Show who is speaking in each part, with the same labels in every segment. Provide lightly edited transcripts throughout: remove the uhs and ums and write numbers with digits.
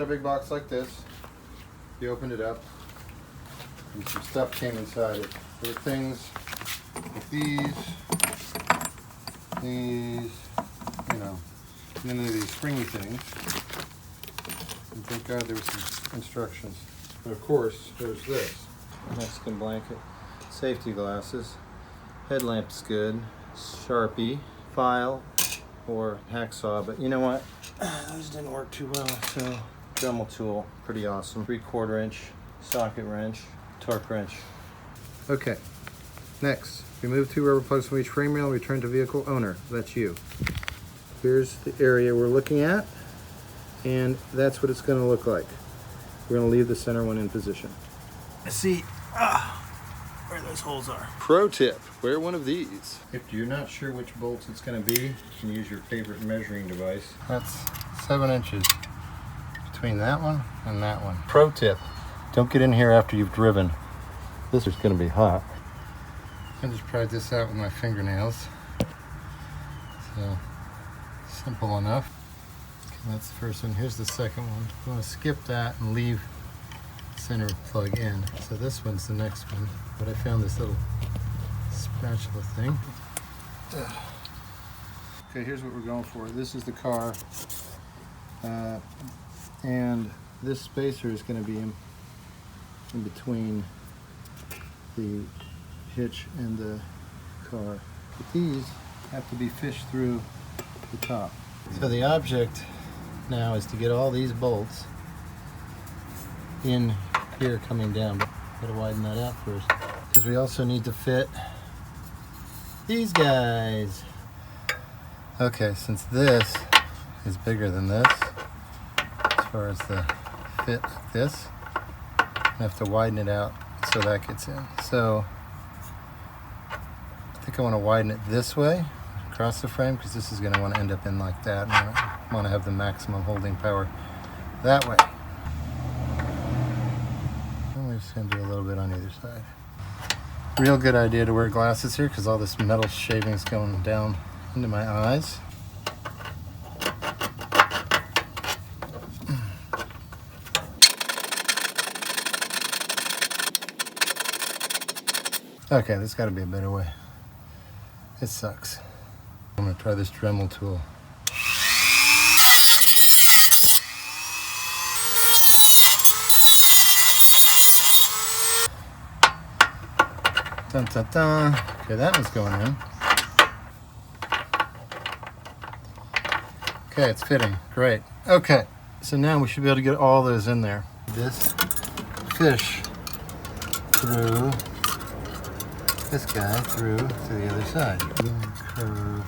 Speaker 1: big box like this. You opened it up, and some stuff came inside it. There were things like these, you know, and then there are these springy things. And thank God there were some instructions. And of course, there's this. Mexican blanket, safety glasses, headlamp's good, Sharpie, file, or hacksaw, but you know what? Those didn't work too well, so Dremel tool, pretty awesome. 3/4 inch socket wrench, torque wrench. Okay, next, remove 2 rubber plugs from each frame rail and return to vehicle owner. That's you. Here's the area we're looking at, and that's what it's going to look like. We're going to leave the center one in position. See where those holes are. Pro tip, wear one of these. If you're not sure which bolts it's going to be, you can use your favorite measuring device. That's 7 inches between that one and that one. Pro tip, don't get in here after you've driven. This is going to be hot. I just pried this out with my fingernails. So, simple enough. Okay, that's the first one. Here's the second one. I'm going to skip that and leave center plug in. So this one's the next one. But I found this little spatula thing. Okay, here's what we're going for. This is the car. And this spacer is going to be in between the hitch and the car. But these have to be fished through the top. So the object now is to get all these bolts in here coming down, but gotta widen that out first because we also need to fit these guys. Okay, since this is bigger than this as far as the fit like this, I have to widen it out so that gets in. So I think I want to widen it this way across the frame because this is going to want to end up in like that, and I want to have the maximum holding power that way. And we're just going to do a little bit on either side. Real good idea to wear glasses here because all this metal shaving is going down into my eyes. Okay, there's got to be a better way. It sucks. I'm going to try this Dremel tool. Dun, dun, dun. Okay, that one's going in. Okay, it's fitting. Great. Okay, so now we should be able to get all those in there. This fish through this guy through to the other side. Curve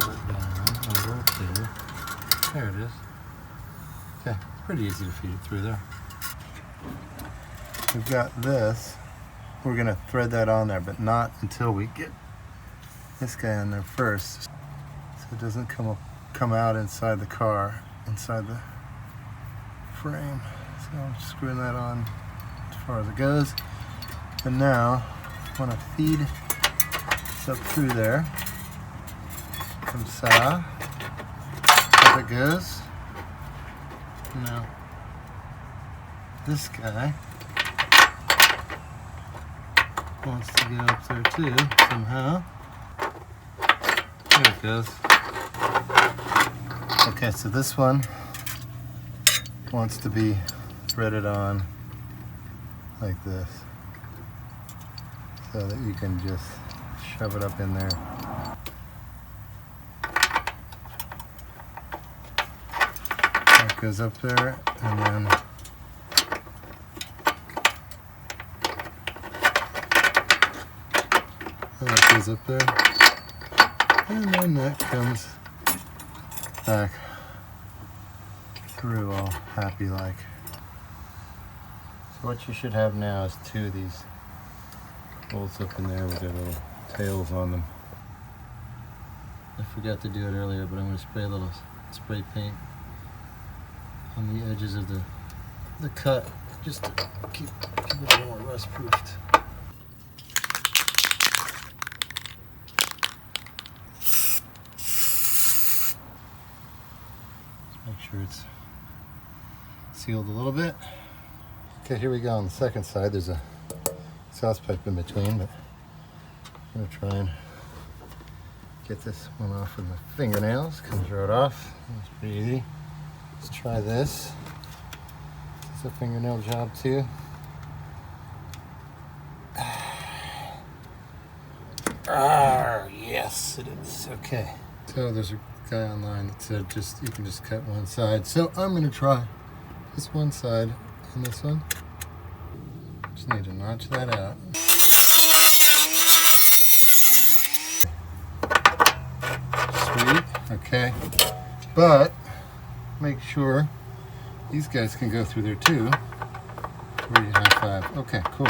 Speaker 1: it down over to, there it is. Okay, pretty easy to feed it through there. We've got this. We're gonna thread that on there, but not until we get this guy in there first, so it doesn't come out inside the car, inside the frame. So I'm screwing that on as far as it goes, and now I want to feed this up through there. Comme ça. Up it goes. Now, this guy wants to get up there too, somehow. There it goes. Okay, so this one wants to be threaded on like this, so that you can just shove it up in there. That goes up there, and then that goes up there, and then that comes back through all happy like. So what you should have now is 2 of these bolts up in there with their little tails on them. I forgot to do it earlier, but I'm going to spray a little spray paint on the edges of the cut just to keep it a little more rust proofed. Make sure it's sealed a little bit. Okay, here we go on the second side. There's a exhaust pipe in between, but I'm gonna try and get this one off with my fingernails. Comes right off. That's pretty easy. Let's try this. It's a fingernail job too. Ah, yes, it is. Okay. So there's a guy online that said you can just cut one side. So I'm gonna try this one side and this one. Just need to notch that out. Sweet. Okay. But make sure these guys can go through there too. Where you high five. Okay, cool.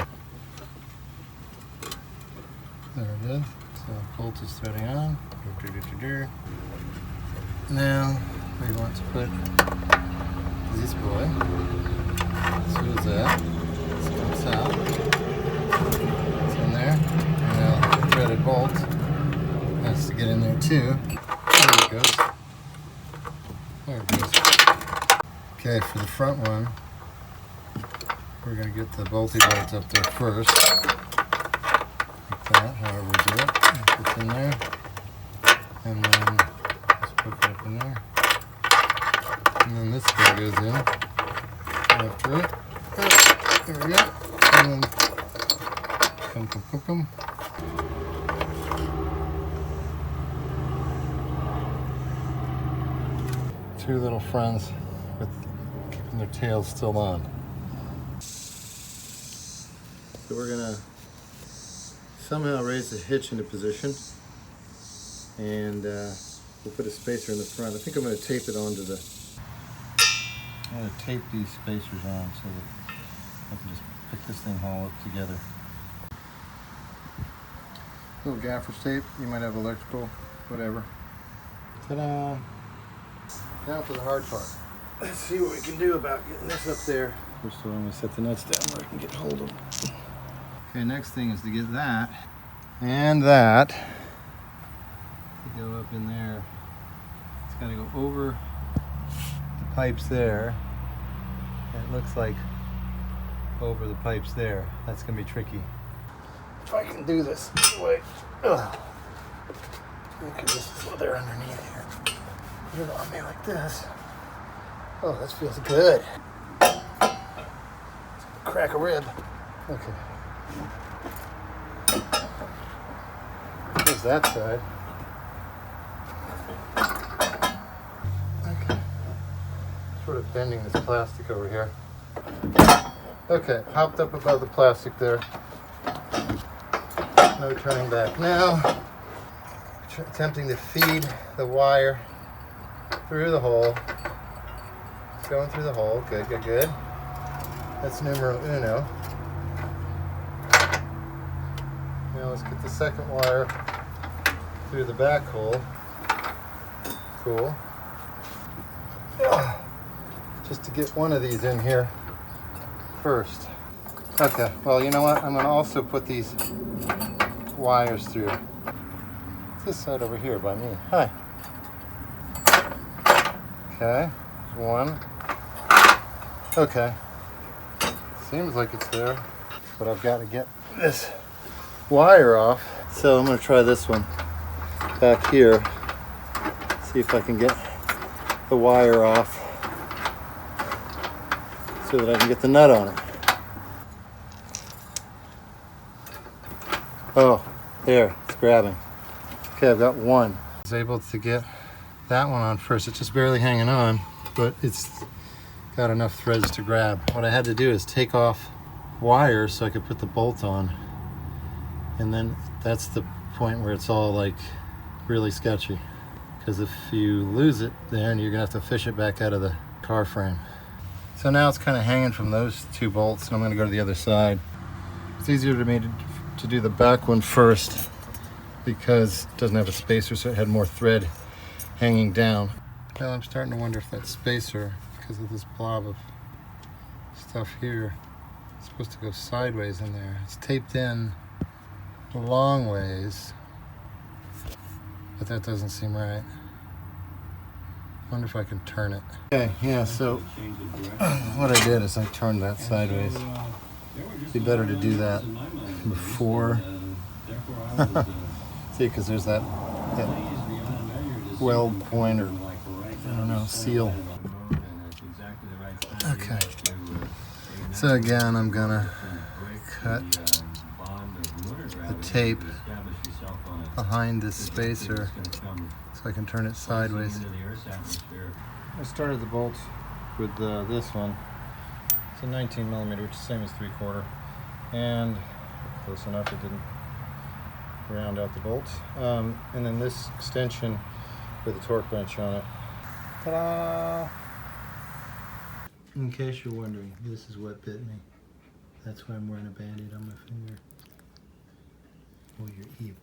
Speaker 1: There it is. So the bolt is threading on. Now we want to put this boy. So is that. This comes out. It's in there. And now the threaded bolt has to get in there too. There it goes. There it goes. Okay, for the front one, we're going to get the bolty bolt up there first. Like that, however we do it. It's in there. And then just put it up in there. And then this guy goes in after it. Oh, there we go. And then come. Two little friends with keeping their tails still on. So we're gonna somehow raise the hitch into position, and we'll put a spacer in the front. I think I'm gonna tape it onto the. I'm gonna tape these spacers on so that I can just pick this thing all up together. Little gaffer's tape. You might have electrical, whatever. Ta-da! Now for the hard part. Let's see what we can do about getting this up there. First of all, I'm going to set the nuts down where I can get hold of them. Okay, next thing is to get that and that to go up in there. It's got to go over the pipes there. It looks like over the pipes there. That's going to be tricky. If I can do this way. Ugh. Look at this leather underneath here. Put it on me like this. Oh, this feels good. Crack a rib. Okay. There's that side. Okay. Sort of bending this plastic over here. Okay, hopped up above the plastic there. No turning back now. Attempting to feed the wire through the hole. It's going through the hole. Good. That's numero uno. Now let's get the second wire through the back hole. Cool. Just to get one of these in here first. Okay, well, you know what? I'm going to also put these wires through. It's this side over here by me. Hi. Okay, there's one. Okay, seems like it's there, but I've got to get this wire off. So I'm going to try this one back here. See if I can get the wire off so that I can get the nut on it. Oh, there, it's grabbing. Okay, I've got one. I was able to get that one on first. It's just barely hanging on, but it's got enough threads to grab. What I had to do is take off wire so I could put the bolt on, and then that's the point where it's all like really sketchy, because if you lose it there, you're gonna have to fish it back out of the car frame. So now it's kind of hanging from those two bolts, and I'm gonna go to the other side. It's easier to me to do the back one first because it doesn't have a spacer, so it had more thread hanging down. Well, I'm starting to wonder if that spacer, because of this blob of stuff here, is supposed to go sideways in there. It's taped in a long ways, but that doesn't seem right. Wonder if I can turn it. Okay, yeah, so what I did is I turned that sideways. It'd be better to do that before. See, because there's that weld point, or I don't know, seal. Okay. So again, I'm gonna cut the tape behind this spacer so I can turn it sideways. I started the bolts with this one. It's a 19 millimeter, which is the same as 3/4, and close enough. It didn't round out the bolts. And then this extension with a torque wrench on it. Ta-da! In case you're wondering, this is what bit me. That's why I'm wearing a band-aid on my finger. Oh, you're evil.